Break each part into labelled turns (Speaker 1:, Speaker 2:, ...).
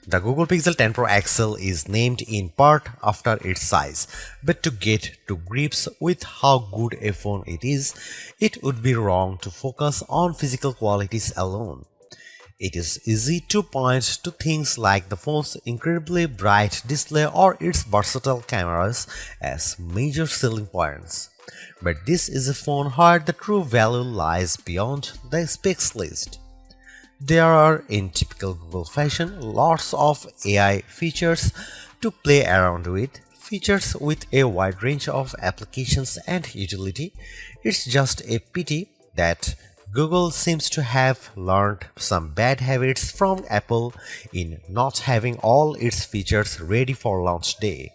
Speaker 1: The Google Pixel 10 Pro XL is named in part after its size, but to get to grips with how good a phone it is, it would be wrong to focus on physical qualities alone. It is easy to point to things like the phone's incredibly bright display or its versatile cameras as major selling points. But this is a phone where the true value lies beyond the specs list. There are, in typical Google fashion, lots of AI features to play around with, features with a wide range of applications and utility. It's just a pity that Google seems to have learned some bad habits from Apple in not having all its features ready for launch day.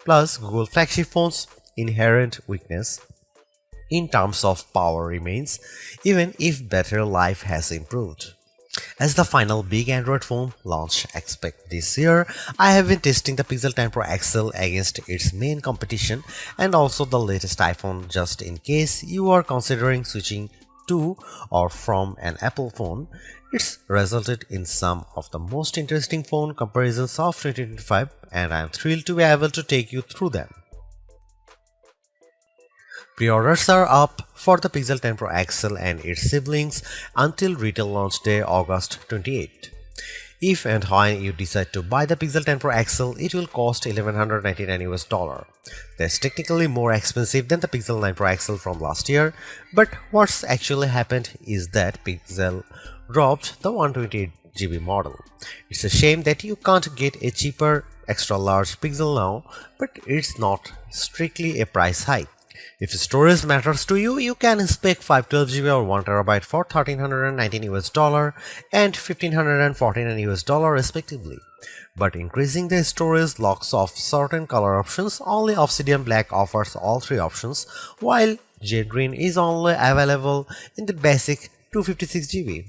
Speaker 1: Plus, Google flagship phones' inherent weakness in terms of power remains, even if battery life has improved. As the final big Android phone launch expect this year, I have been testing the Pixel 10 Pro XL against its main competition and also the latest iPhone just in case you are considering switching to or from an Apple phone. It's resulted in some of the most interesting phone comparisons of 2025 and I am thrilled to be able to take you through them. Pre-orders are up for the Pixel 10 Pro XL and its siblings until retail launch day August 28. If and when you decide to buy the Pixel 10 Pro XL, it will cost $1,199. That's technically more expensive than the Pixel 9 Pro XL from last year, but what's actually happened is that Pixel dropped the 128GB model. It's a shame that you can't get a cheaper extra large Pixel now, but it's not strictly a price hike. If storage matters to you, you can spec 512GB or 1TB for $1,319 and $1,549 respectively. But increasing the storage locks off certain color options. Only Obsidian Black offers all three options, while Jade Green is only available in the basic 256GB.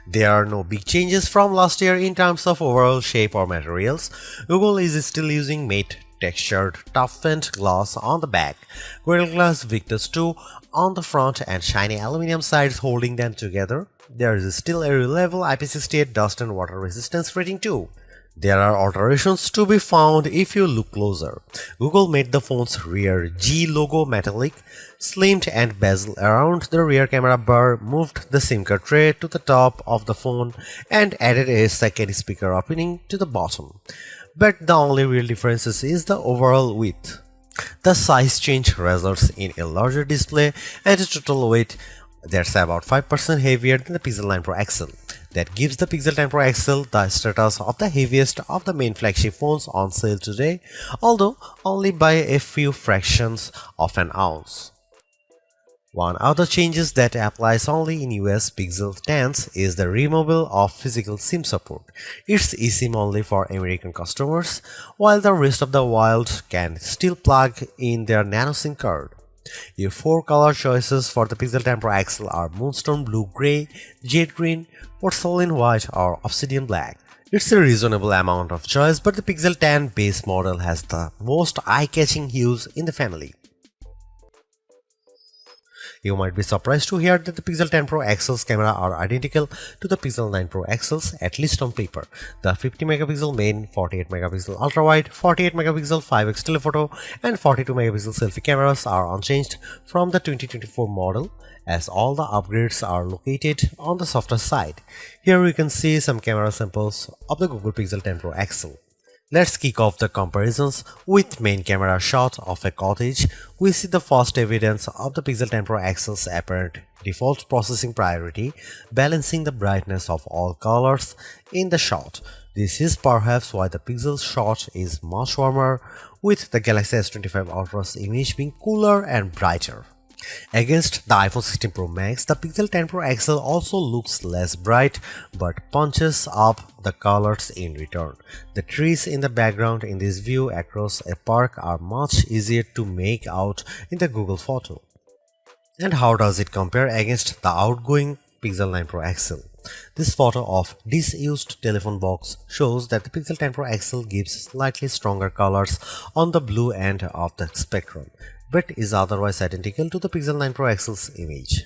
Speaker 1: There are no big changes from last year in terms of overall shape or materials. Google is still using matte textured toughened glass on the back, Gorilla Glass Victus 2 on the front and shiny aluminum sides holding them together. There is still a reliable IP68 dust and water resistance rating too. There are alterations to be found if you look closer. Google made the phone's rear G logo metallic, slimmed and bezel around the rear camera bar, moved the SIM card tray to the top of the phone and added a second speaker opening to the bottom. But the only real difference is the overall width. The size change results in a larger display and a total weight that's about 5% heavier than the Pixel 9 Pro XL. That gives the Pixel 10 Pro XL the status of the heaviest of the main flagship phones on sale today, although only by a few fractions of an ounce. One other changes that applies only in US Pixel 10s is the removal of physical SIM support. It's eSIM only for American customers, while the rest of the world can still plug in their nano SIM card. Your four color choices for the Pixel 10 Pro XL are Moonstone Blue Gray, Jade Green, Porcelain White or Obsidian Black. It's a reasonable amount of choice, but the Pixel 10 base model has the most eye-catching hues in the family. You might be surprised to hear that the Pixel 10 Pro XL's camera are identical to the Pixel 9 Pro XL's, at least on paper. The 50MP main, 48MP ultrawide, 48MP 5x telephoto and 42MP selfie cameras are unchanged from the 2024 model, as all the upgrades are located on the softer side. Here we can see some camera samples of the Google Pixel 10 Pro XL. Let's kick off the comparisons with main camera shot of a cottage. We see the first evidence of the Pixel 10 Pro XL's apparent default processing priority, balancing the brightness of all colors in the shot. This is perhaps why the Pixel shot is much warmer, with the Galaxy S25 Ultra's image being cooler and brighter. Against the iPhone 16 Pro Max, the Pixel 10 Pro XL also looks less bright but punches up the colors in return. The trees in the background in this view across a park are much easier to make out in the Google photo. And how does it compare against the outgoing Pixel 9 Pro XL? This photo of disused telephone box shows that the Pixel 10 Pro XL gives slightly stronger colors on the blue end of the spectrum, but is otherwise identical to the Pixel 9 Pro XL's image.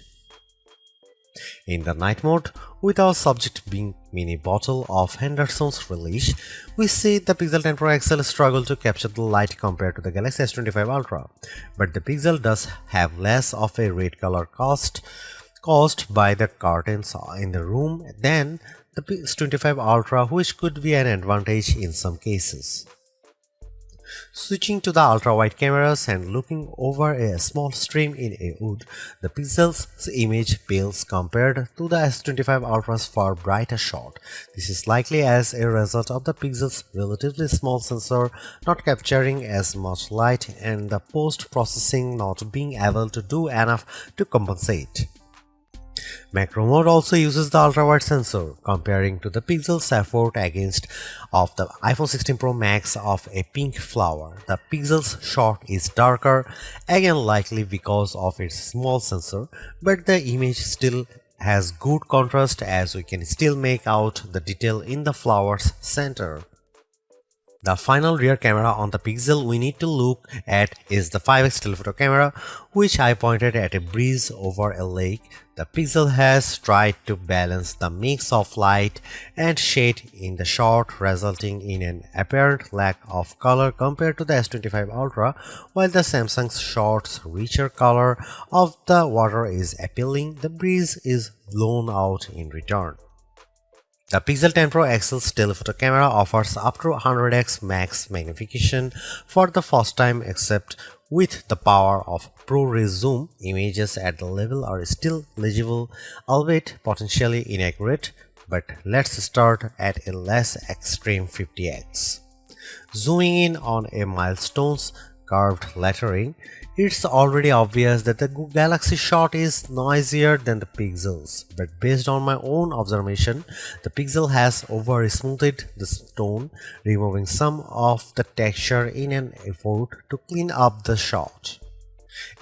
Speaker 1: In the night mode, with our subject being mini bottle of Henderson's relish, we see the Pixel 10 Pro XL struggle to capture the light compared to the Galaxy S25 Ultra, but the Pixel does have less of a red color caused by the curtains in the room than the S25 Ultra, which could be an advantage in some cases. Switching to the ultra-wide cameras and looking over a small stream in a wood, the pixel's image pales compared to the S25 Ultra's far brighter shot. This is likely as a result of the pixel's relatively small sensor not capturing as much light and the post-processing not being able to do enough to compensate. Macro mode also uses the ultra-wide sensor, comparing to the pixel's effort against of the iPhone 16 Pro Max of a pink flower. The pixel's shot is darker, again likely because of its small sensor, but the image still has good contrast as we can still make out the detail in the flower's center. The final rear camera on the Pixel we need to look at is the 5x telephoto camera, which I pointed at a breeze over a lake. The Pixel has tried to balance the mix of light and shade in the shot, resulting in an apparent lack of color compared to the S25 Ultra, while the Samsung's shot's richer color of the water is appealing. The breeze is blown out in return. The Pixel 10 Pro XL's telephoto camera offers up to 100x max magnification for the first time, except with the power of ProRes zoom. Images at the level are still legible, albeit potentially inaccurate, but let's start at a less extreme 50x. Zooming in on a milestone's curved lettering, it's already obvious that the Galaxy shot is noisier than the Pixel's, but based on my own observation, the Pixel has over-smoothed the stone, removing some of the texture in an effort to clean up the shot.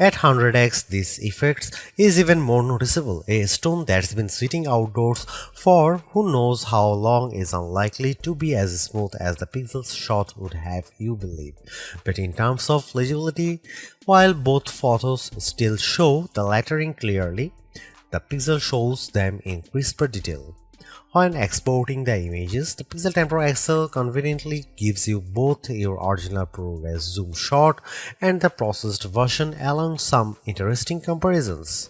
Speaker 1: At 100x, this effect is even more noticeable. A stone that's been sitting outdoors for who knows how long is unlikely to be as smooth as the Pixel's shot would have you believe. But in terms of legibility, while both photos still show the lettering clearly, the Pixel shows them in crisper detail. When exporting the images, the Pixel 10 Pro XL conveniently gives you both your original ProRes zoom shot and the processed version, along some interesting comparisons.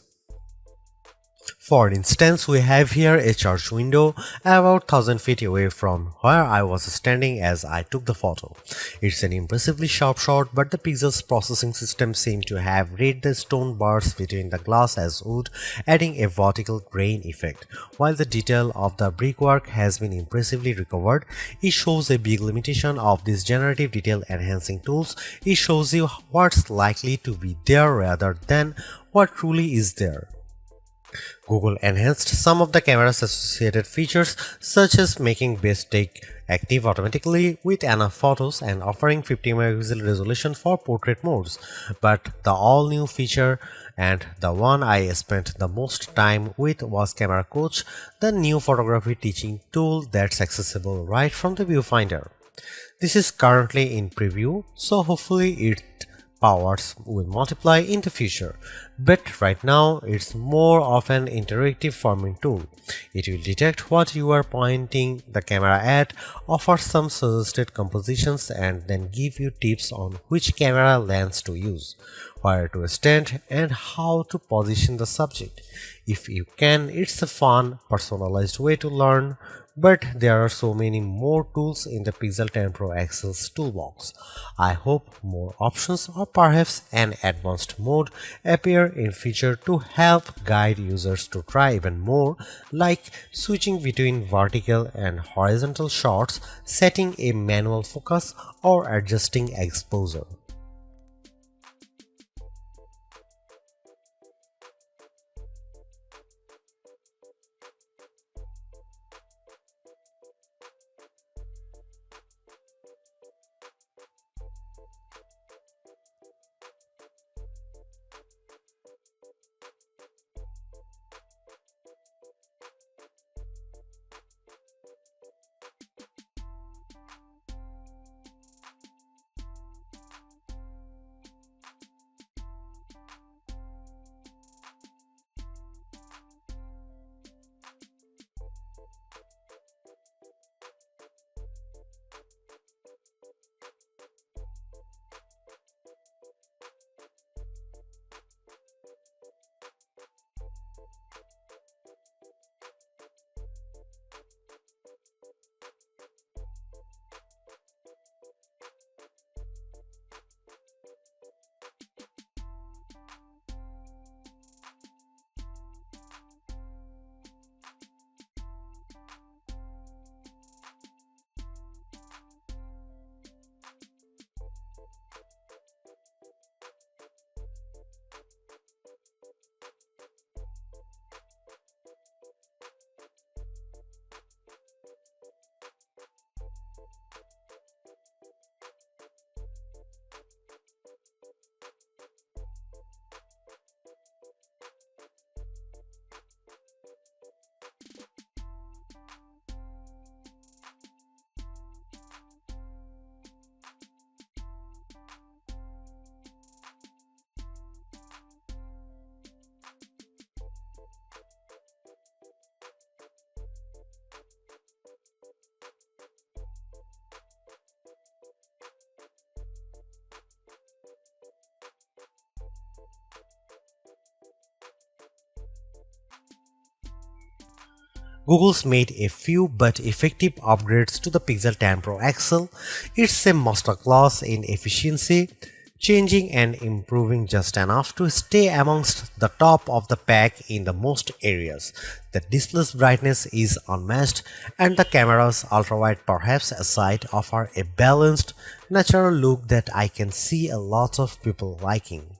Speaker 1: For instance, we have here a church window about 1000 feet away from where I was standing as I took the photo. It's an impressively sharp shot, but the Pixel's processing system seemed to have read the stone bars between the glass as wood, adding a vertical grain effect. While the detail of the brickwork has been impressively recovered, it shows a big limitation of these generative detail enhancing tools. It shows you what's likely to be there rather than what truly is there. Google enhanced some of the camera's associated features, such as making best take active automatically with enough photos and offering 50 megapixel resolution for portrait modes. But the all-new feature, and the one I spent the most time with, was Camera Coach, the new photography teaching tool that's accessible right from the viewfinder. This is currently in preview, so hopefully it powers will multiply in the future, but right now it's more of an interactive forming tool. It will detect what you are pointing the camera at, offer some suggested compositions, and then give you tips on which camera lens to use, where to stand, and how to position the subject. If you can, it's a fun, personalized way to learn. But there are so many more tools in the Pixel 10 Pro XL's toolbox. I hope more options or perhaps an advanced mode appear in future to help guide users to try even more, like switching between vertical and horizontal shots, setting a manual focus, or adjusting exposure. Google's made a few but effective upgrades to the Pixel 10 Pro XL. It's a masterclass in efficiency, changing and improving just enough to stay amongst the top of the pack in the most areas. The display's brightness is unmatched, and the camera's ultrawide perhaps aside offer a balanced, natural look that I can see a lot of people liking.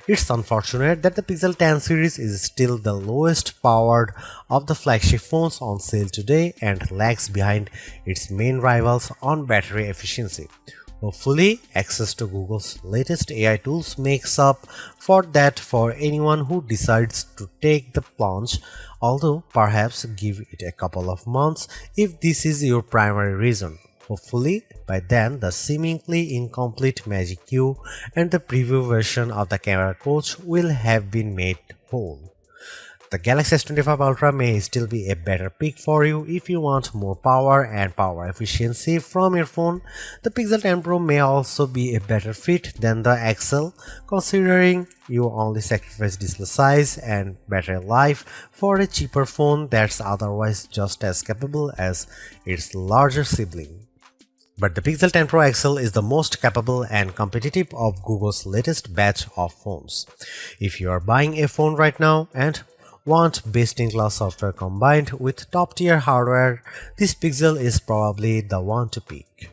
Speaker 1: It's unfortunate that the Pixel 10 series is still the lowest powered of the flagship phones on sale today and lags behind its main rivals on battery efficiency. Hopefully, access to Google's latest AI tools makes up for that for anyone who decides to take the plunge, although perhaps give it a couple of months if this is your primary reason. Hopefully, by then the seemingly incomplete Magic Q and the preview version of the camera coach will have been made whole. The Galaxy S25 Ultra may still be a better pick for you if you want more power and power efficiency from your phone. The Pixel 10 Pro may also be a better fit than the XL, considering you only sacrifice display size and battery life for a cheaper phone that's otherwise just as capable as its larger sibling. But the Pixel 10 Pro XL is the most capable and competitive of Google's latest batch of phones. If you are buying a phone right now and want best-in-class software combined with top-tier hardware, this Pixel is probably the one to pick.